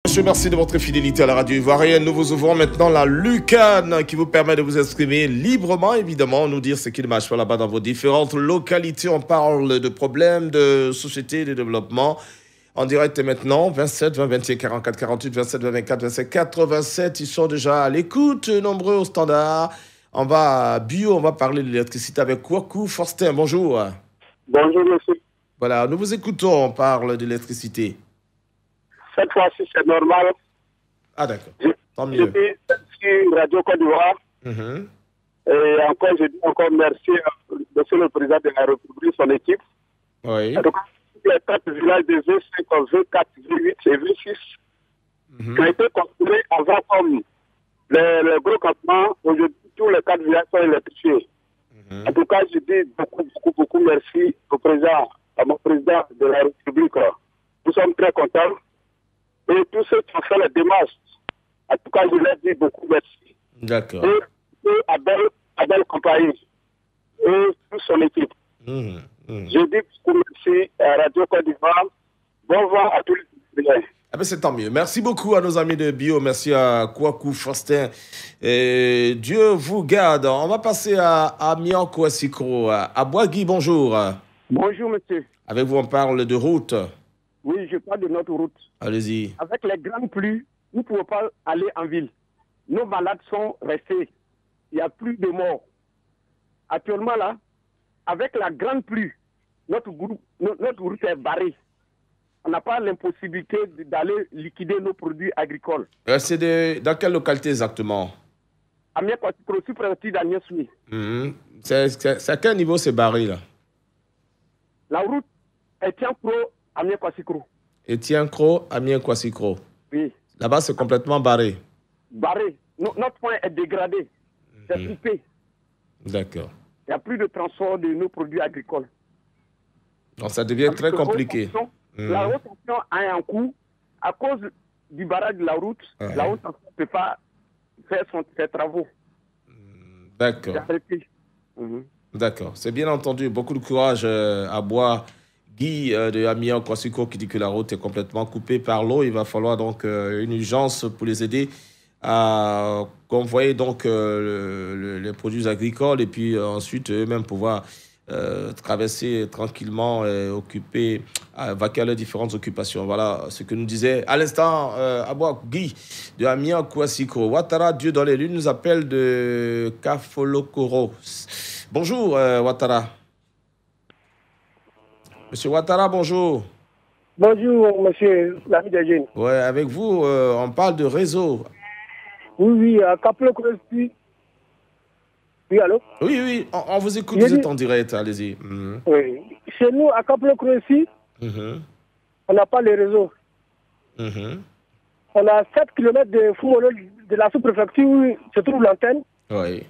Monsieur, merci de votre fidélité à la radio ivoirienne. Nous vous ouvrons maintenant la Lucarne qui vous permet de vous exprimer librement, évidemment, nous dire ce qui ne marche pas là-bas dans vos différentes localités. On parle de problèmes de société, de développement. En direct maintenant, 27 20 21 44 48, 27 20 24 25 87. Ils sont déjà à l'écoute, nombreux au standard. On va bio, on va parler de l'électricité avec Kwaku Forstin. Bonjour. Bonjour, monsieur. Voilà, nous vous écoutons, on parle de l'électricité. Cette fois-ci, c'est normal. Ah, d'accord. Tant mieux. Je suis sur Radio Côte d'Ivoire. Et encore, je dis encore merci à monsieur le président de la République, son équipe. Oui. En tout cas, les 4 villages de V5, V4, V8 et V6 qui ont été construits avant comme les gros campements. Aujourd'hui, tous les 4 villages sont électrifiés. En tout cas, je dis beaucoup merci au président, à mon président de la République. Nous sommes très contents. Et tous ceux qui ont fait les démarches, en tout cas, je leur dis beaucoup merci. D'accord. Et Abel Compagnie et toute son équipe. Je dis beaucoup merci à Radio Côte d'Ivoire. Bon vent à tous les Français. Ah ben c'est tant mieux. Merci beaucoup à nos amis de Bio. Merci à Kwaku Forstin. Et Dieu vous garde. On va passer à Amiens Kouassikro. À Boagui, bonjour. Bonjour, monsieur. Avec vous, on parle de route. Oui, je parle de notre route. Allez-y. Avec les grandes pluies, nous ne pouvons pas aller en ville. Nos malades sont restés. Il n'y a plus de morts. Actuellement, là, avec la grande pluie, notre route est barrée. On n'a pas l'impossibilité d'aller liquider nos produits agricoles. C'est dans quelle localité exactement? Amiens Kouassikro, sous-préfecture d'Agnès Souy. C'est à quel niveau c'est barré là? La route est Tiens-Pro, Amiens Kouassikro. Etienne-Cro, Amiens Kouassikro. Oui. Là-bas, c'est complètement barré. Barré. Notre point est dégradé. C'est coupé. D'accord. Il n'y a plus de transport de nos produits agricoles. Donc, ça devient très compliqué. La haute tension a un coût. À cause du barrage de la route, la haute tension ne peut pas faire ses travaux. D'accord. D'accord. C'est bien entendu. Beaucoup de courage à boire. Guy de Amiens Kouassikro qui dit que la route est complètement coupée par l'eau. Il va falloir donc une urgence pour les aider à convoyer donc les produits agricoles et puis ensuite eux-mêmes pouvoir traverser tranquillement et occuper, vaquer à leurs différentes occupations. Voilà ce que nous disait à l'instant Abouak Guy de Amiens Kouassikro. Ouattara, Dieu dans les lunes, nous appelle de Kafolokoro. Bonjour Ouattara. Monsieur Ouattara, bonjour. Bonjour, monsieur l'ami des jeunes. Ouais, avec vous, on parle de réseau. Oui, à Kapolo-Krosi. Oui, allô? Oui, on vous écoute, vous êtes en direct, allez-y. Oui. Chez nous, à Kapolo-Krosi, on n'a pas les réseaux. On a 7 km de Fumolo, de la sous-préfecture où se trouve l'antenne. Oui.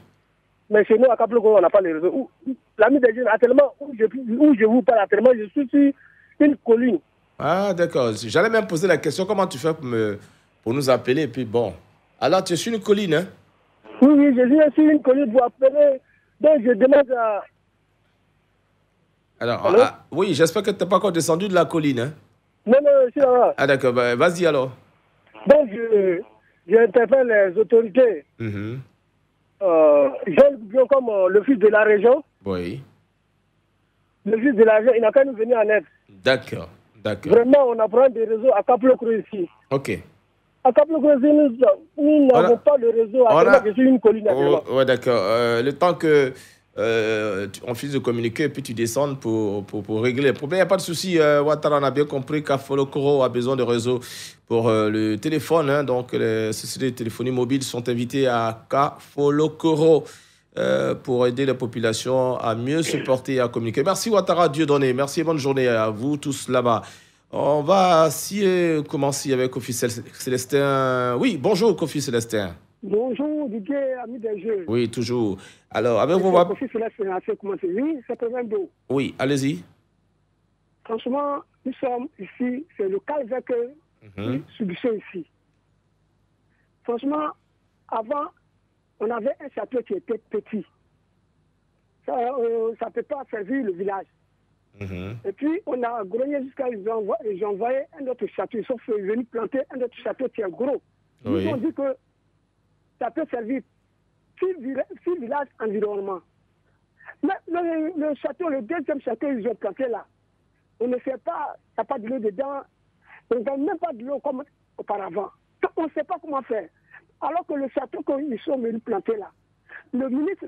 Mais chez nous, à Kapolo-Krosi, on n'a pas les réseaux. L'ami des jeunes, actuellement, où je vous parle, actuellement, je suis sur une colline. Ah, d'accord. J'allais même poser la question, comment tu fais pour nous appeler? Et puis bon, alors tu es sur une colline, hein? Oui, je suis sur une colline pour appeler. Donc je demande à... Alors, oui, j'espère que tu n'es pas encore descendu de la colline, hein? Non, je suis là. Ah, d'accord, bah, vas-y alors. Donc j'interpelle les autorités. J'ai comme le fils de la région. Oui. Le fils de la région, il n'a qu'à nous venir en aide. D'accord. Vraiment, on apprend des réseaux à Kapolo-Krosi. Ok. À Kapolo-Krosi, nous n'avons pas le réseau. Je suis une colline. Oui, d'accord. Le temps que on finisse de communiquer et puis tu descendes pour régler les problèmes, il n'y a pas de souci. Ouattara, on a bien compris qu'Afolokoro a besoin de réseau pour le téléphone. Hein, donc, les sociétés de téléphonie mobile sont invitées à Kafolokoro pour aider la population à mieux se porter et à communiquer. Merci Ouattara, Dieu donné. Merci et bonne journée à vous tous là-bas. On va commencer avec Kofi Célestin. Oui, bonjour Kofi Célestin. Bonjour Didier, ami des jeux. Oui, toujours. Alors, avec vous... Kofi Célestin a fait commencer. Oui, c'est très bien. Oui, allez-y. Franchement, nous sommes ici, c'est le calvaire que nous subissons ici. Franchement, avant, on avait un château qui était petit. Ça ne peut pas servir le village. Et puis, on a grogné jusqu'à ils ont envoyé un autre château. Ils sont venus planter un autre château qui est gros. Ils ont dit que ça peut servir 6 villages environnement. Mais le château, le deuxième château, ils ont planté là. On ne fait pas, il n'y a pas de l'eau dedans. On ne donne même pas de l'eau comme auparavant. Donc, on ne sait pas comment faire. Alors que le château qu'ils sont venus planter là, le ministre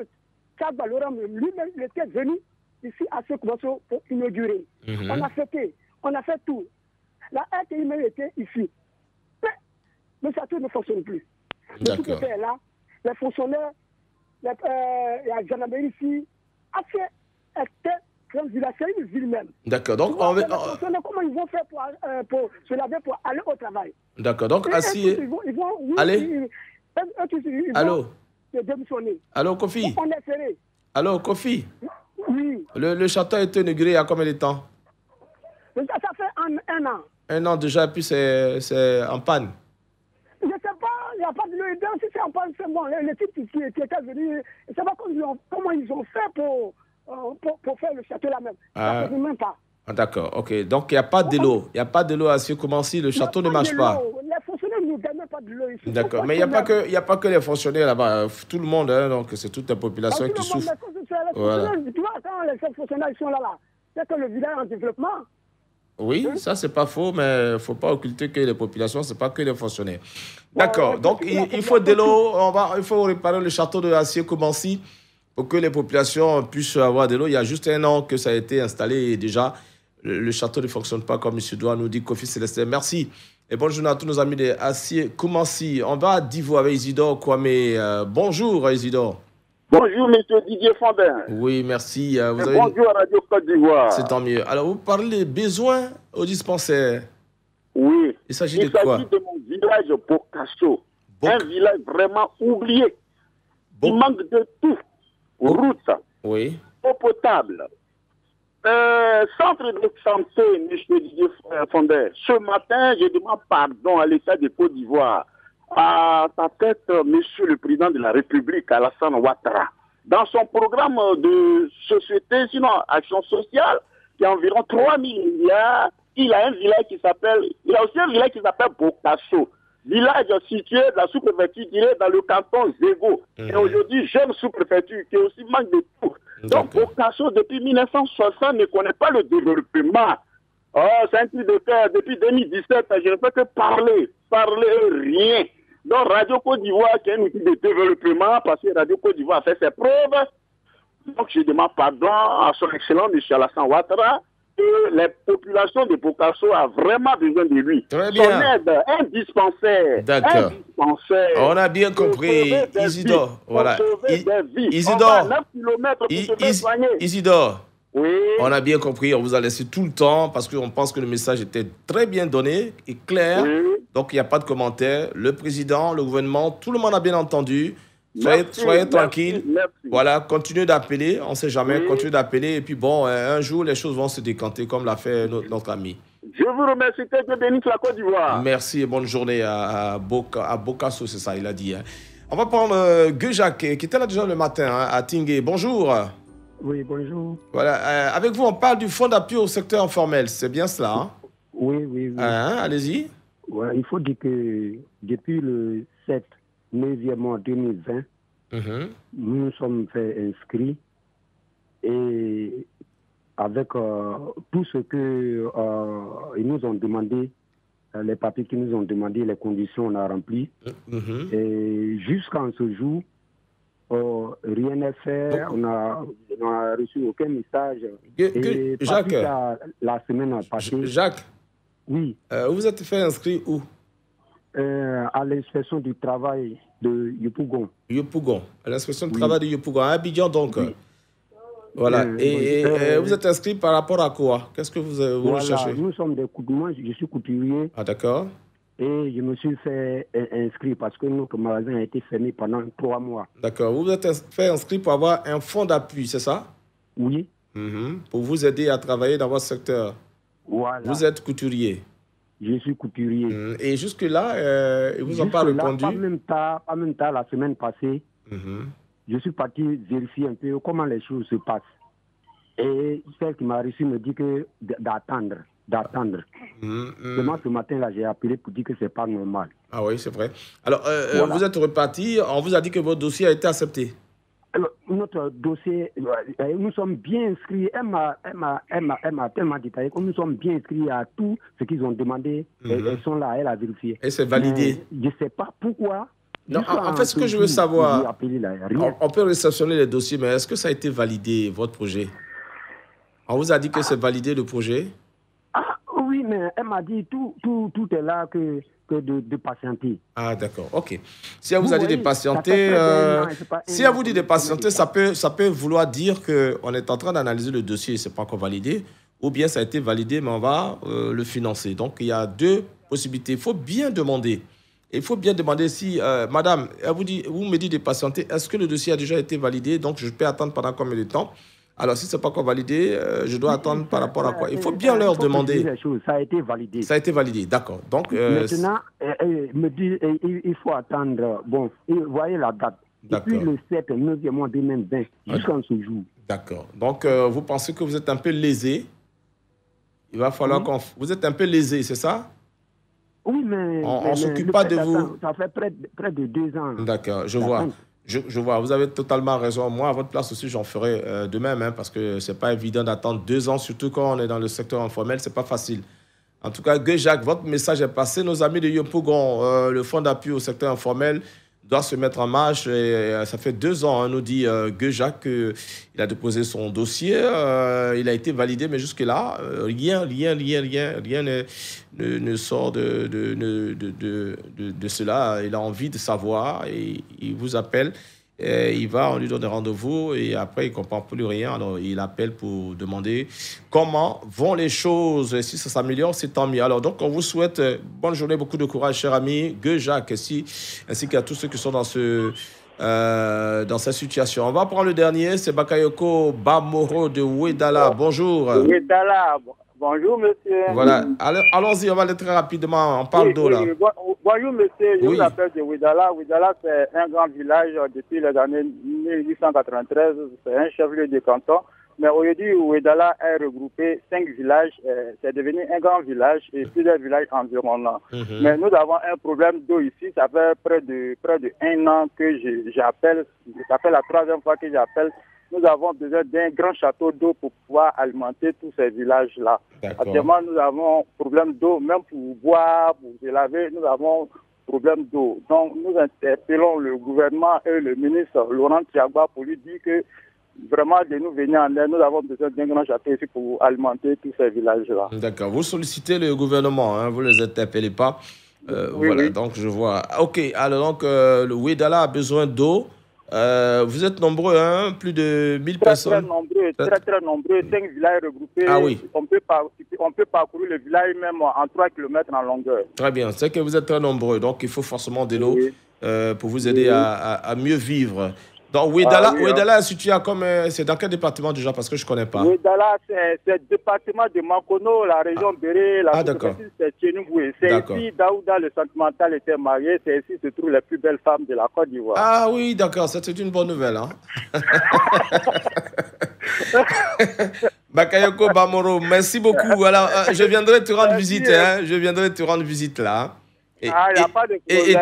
Tchad Loram lui-même, il était venu ici à ce commenceau pour inaugurer. On a fêté, on a fait tout. La RTI même était ici. Mais le château ne fonctionne plus. Le tout était là. Les fonctionnaires, la gendarmerie ici, a fait une ville même. D'accord. Donc, comment ils vont faire pour se laver pour aller au travail? D'accord. Donc, assis. Allez. Allô. Allô, Kofi. On est serré. Allô, Kofi. Oui. Le château a été inauguré il y a combien de temps? Ça fait un an. Un an déjà, puis c'est en panne. Je ne sais pas, il n'y a pas de l'eau dedans. Si c'est en panne, c'est bon. Les types qui étaient venus, je ne sais pas comment ils ont fait pour faire le château là-même. Ça ne même pas. Ah, d'accord, ok. Donc, il n'y a pas de l'eau. Il n'y a pas de l'eau à Sikomansi. Le château ne marche pas. Les fonctionnaires ne nous donnent pas de l'eau ici. D'accord, mais il n'y a pas que les fonctionnaires là-bas. Tout le monde, hein, donc c'est toute la population qui souffre. Voilà. Tu vois, quand les fonctionnaires sont là, c'est que le village est en développement. Oui, ça, c'est pas faux, mais il ne faut pas occulter que les populations, ce n'est pas que les fonctionnaires. D'accord, donc il faut de l'eau. Il faut réparer le château de Sikomansi pour que les populations puissent avoir de l'eau. Il y a juste un an que ça a été installé et déjà, le château ne fonctionne pas comme M. Doua nous dit Kofi Célestin. Merci. Et bonne journée à tous nos amis de Sikomansi. On va à Divo avec Isidore Kwame. Bonjour, Isidore. Bonjour, M. Didier Fondin. Oui, merci. Bonjour à Radio Côte d'Ivoire. C'est tant mieux. Alors, vous parlez des besoins au dispensaire. Oui. Il s'agit de quoi? Il s'agit de mon village Bokasso. Un village vraiment oublié. Il manque de tout. Route. Oui. Eau potable. Centre de santé, M. Didier Fondin. Ce matin, je demande pardon à l'État de Côte d'Ivoire. À sa tête, Monsieur le Président de la République, Alassane Ouattara. Dans son programme de société, sinon action sociale, qui a environ 3 000 milliards, il a un village qui s'appelle, il a aussi un village qui s'appelle Bokasso. Village situé dans la sous-préfecture, dans le canton Zégo. Et aujourd'hui, jeune sous-préfecture qui aussi manque de tout. Donc, Bokasso, depuis 1960, ne connaît pas le développement. Oh, c'est un truc de terre. Depuis 2017, je ne peux que parler rien. Donc, Radio Côte d'Ivoire, qui est un outil de développement, parce que Radio Côte d'Ivoire a fait ses preuves. Donc, je demande pardon à son excellent M. Alassane Ouattara, que les populations de Bokasso ont vraiment besoin de lui. Très bien. Son aide, un dispensaire. D'accord. On a bien compris, Isidore. Voilà. Isidore. Isidore. Oui. On a bien compris, on vous a laissé tout le temps parce qu'on pense que le message était très bien donné et clair. Oui. Donc, il n'y a pas de commentaires. Le président, le gouvernement, tout le monde a bien entendu. Soyez tranquille. Merci. Voilà, continuez d'appeler. On ne sait jamais. Continuez d'appeler. Et puis, bon, un jour, les choses vont se décanter comme l'a fait notre ami. Je vous remercie. Que Dieu bénisse la Côte d'Ivoire. Merci et bonne journée à Bokasso, c'est ça, il a dit. Hein. On va prendre Guejac, qui était là déjà le matin à Tingué. Bonjour. Oui, bonjour. Voilà, avec vous, on parle du fonds d'appui au secteur informel. C'est bien cela, hein? Oui. Allez-y. Ouais, il faut dire que depuis le 7 9e mois 2020, nous nous sommes fait inscrits et avec tout ce que ils nous ont demandé, les papiers qu'ils nous ont demandé, les conditions, on a rempli. Et jusqu'à ce jour, rien n'est fait, on n'a reçu aucun message. Jacques, la semaine passée. Jacques, oui. Vous êtes fait inscrire où? À l'inspection du travail de Yopougon. Yopougon, à l'inspection du travail de Yopougon, à Abidjan donc. Oui. Voilà. Vous êtes inscrit par rapport à quoi? Qu'est-ce que vous recherchez? Nous sommes des couturiers, je suis couturier. Ah d'accord. Et je me suis fait inscrire parce que notre magasin a été fermé pendant 3 mois. D'accord. Vous vous êtes fait inscrire pour avoir un fonds d'appui, c'est ça? Oui. Pour vous aider à travailler dans votre secteur. Voilà. Vous êtes couturier. Je suis couturier. Et jusque-là, ils vous ont pas répondu? Pas même tard, la semaine passée, je suis parti vérifier un peu comment les choses se passent. Et celle qui m'a reçu me dit que d'attendre. Seulement ce matin-là, j'ai appelé pour dire que c'est pas normal. Ah oui, c'est vrai. Alors, voilà. Vous êtes reparti, on vous a dit que votre dossier a été accepté. Alors, notre dossier, nous sommes bien inscrits. Elle m'a tellement détaillé que nous sommes bien inscrits à tout ce qu'ils ont demandé. Elles sont là, elle a vérifié. Et c'est validé. Mais je ne sais pas pourquoi. Non, en fait, ce que je veux savoir, on peut réceptionner les dossiers, mais est-ce que ça a été validé, votre projet? On vous a dit que c'est validé, le projet? Ah oui, mais elle m'a dit tout est là que de patienter. Ah d'accord, ok. Si elle vous a dit de patienter, si elle vous dit de patienter, ça peut vouloir dire qu'on est en train d'analyser le dossier, c'est pas encore validé, ou bien ça a été validé, mais on va le financer. Donc il y a deux possibilités. Il faut bien demander. Il faut bien demander si, madame, vous me dites de patienter, est-ce que le dossier a déjà été validé? Donc je peux attendre pendant combien de temps? Alors, si ce n'est pas encore validé, je dois attendre par rapport à quoi? Il faut bien leur demander. Ça a été validé. Ça a été validé, d'accord. Donc, maintenant, elle me dit il faut attendre. Bon, vous voyez la date. Depuis le 7, 9e mois 2020, jusqu'à ce jour. D'accord. Donc, vous pensez que vous êtes un peu lésé? Il va falloir qu'on... Vous êtes un peu lésé, c'est ça? Oui, mais... On ne s'occupe pas de vous. Ça fait près de 2 ans. D'accord, je vois. Je vois, vous avez totalement raison. Moi, à votre place aussi, j'en ferai de même, hein, parce que ce n'est pas évident d'attendre 2 ans, surtout quand on est dans le secteur informel, ce n'est pas facile. En tout cas, Gué-Jacques, votre message est passé. Nos amis de Yopougon, le fonds d'appui au secteur informel, doit se mettre en marche. Et, ça fait 2 ans, nous dit Gué-Jacques, qu'il a déposé son dossier. Il a été validé, mais jusque-là, rien ne sort de cela. Il a envie de savoir et il vous appelle. On lui donne rendez-vous et après, il ne comprend plus rien. Alors, il appelle pour demander comment vont les choses. Si ça s'améliore, c'est tant mieux. Alors, donc, on vous souhaite bonne journée, beaucoup de courage, cher ami Gué-Jacques, ainsi qu'à tous ceux qui sont dans cette situation. On va prendre le dernier, c'est Bakayoko Bamoro de Ouédala. Bonjour. Ouédala, bonjour, monsieur. Voilà, allons-y, on va aller très rapidement. On parle d'eau, là. Bonjour, monsieur. Je vous appelle de Ouédala. Ouédala, c'est un grand village depuis les années 1893. C'est un chef-lieu de canton. Mais aujourd'hui, Ouédala est regroupé 5 villages. C'est devenu un grand village et plusieurs villages environnants. Mais nous avons un problème d'eau ici. Ça fait près de 1 an que j'appelle. Ça fait la 3e fois que j'appelle. Nous avons besoin d'un grand château d'eau pour pouvoir alimenter tous ces villages-là. Actuellement, nous avons problème d'eau, même pour boire, pour se laver, nous avons problème d'eau. Donc, nous interpellons le gouvernement et le ministre Laurent Tiagba pour lui dire que vraiment, de nous venir en aide, nous avons besoin d'un grand château ici pour alimenter tous ces villages-là. D'accord. Vous sollicitez le gouvernement, hein, vous ne les interpellez pas. Voilà, donc je vois. Ok, alors donc, le Ouédala a besoin d'eau. Vous êtes nombreux, hein? Plus de 1000 personnes. Très nombreux. 5 villages regroupés. Ah oui. On peut parcourir le village même en 3 km en longueur. Très bien. C'est que vous êtes très nombreux. Donc, il faut forcément de l'eau pour vous aider à mieux vivre. Donc, Ouédala est situé comme... c'est dans quel département déjà? Parce que je ne connais pas. Ouédala, c'est le département de Mankono, la région Béré, la superficie, c'est Tchénouboué. C'est ici, Daouda, le sentimental, était marié. C'est ici se trouvent les plus belles femmes de la Côte d'Ivoire. Ah oui, d'accord. C'est une bonne nouvelle. Hein? Bakayoko Bamoro, merci beaucoup. Voilà, je viendrai te rendre visite. Hein? Je viendrai te rendre visite là. Il n'y a pas de problème.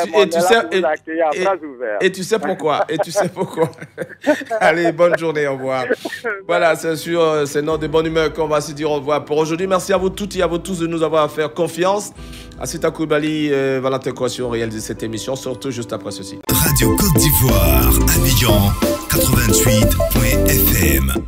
Et tu sais pourquoi? Allez, bonne journée, au revoir. Voilà, c'est sûr, c'est notre de bonne humeur qu'on va se dire au revoir pour aujourd'hui. Merci à vous toutes et à vous tous de nous avoir fait confiance. Asita Koulibaly, Valentin Kouassi ont réalisé cette émission, surtout juste après ceci. Radio Côte d'Ivoire, Abidjan, 88.fm.